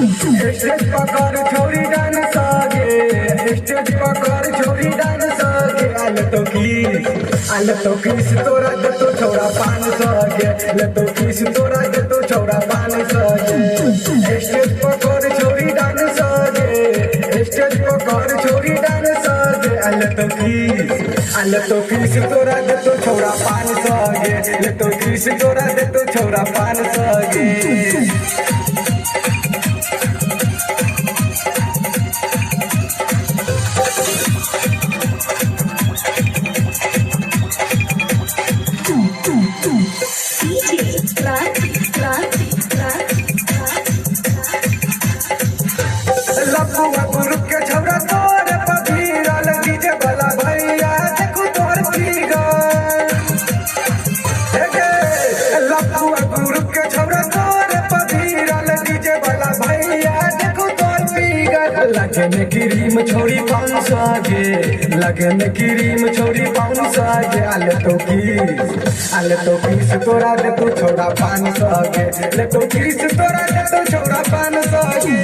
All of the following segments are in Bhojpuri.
स्टेज पकड़ छोरी डांस आगे, स्टेज पकड़ छोरी डांस आगे। आल तो किस तोरा दे तो छोरा 500 गे, ले तो किस तोरा दे तो छोरा 500 गे। स्टेज पकड़ छोरी डांस आगे, स्टेज पकड़ छोरी डांस आगे। आल तो किस तोरा दे तो छोरा 500 गे, ले तो किस तोरा दे तो छोरा 500 गे। लपुआ गुरु के छौरा तोर पधीरल डीजे वाला भैया देखू तोर फिगर। लपुआ गुरु के छौरा तोर पधीरल डीजे वाला भैया देखू तोर फिगर। लगन क्रीम छोड़ी 500 गे, लगन क्रीम छोड़ी 500 गे। आले तो किस तोरा दे तो छोड़ा 500 गे, ले तो किस तोरा दे तो छोड़ा 500 गे।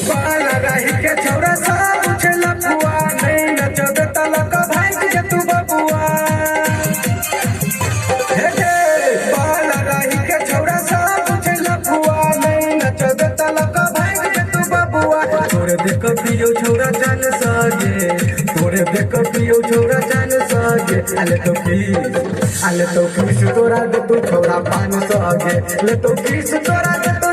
बाला रही के छौरा सब कुछ लपुआ, नहीं नचब तलक भाग जे तू बबुआ। बाला रही के छौरा सब कुछ लपुआ, नहीं नचब तलक भाग जे तू बबुआ। तोरे देख पियो छौरा जान सगे, तोरे देख पियो छौरा जान सगे। आले तो किस तोरा दे तू छौरा 500 गे, ले तो किस तोरा दे तू